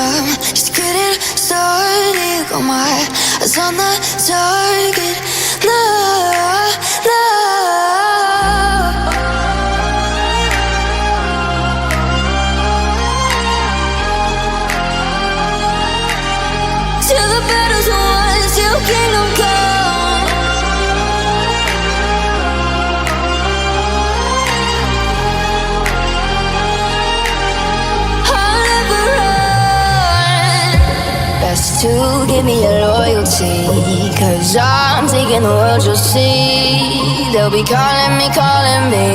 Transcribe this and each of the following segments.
I'm just getting started. Got my eyes on the target. No, no. Till the battle's won, till kingdom come. I'll never run. Best to give me your loyalty, 'cause I'm taking the world, you'll see. They'll be calling me, calling me.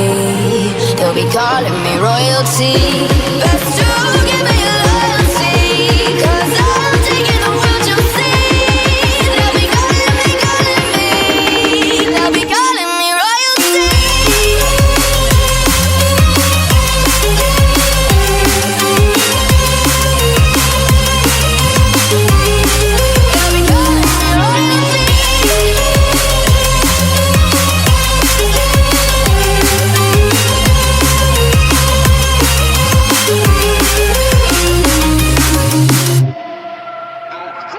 They'll be calling me royalty. Best to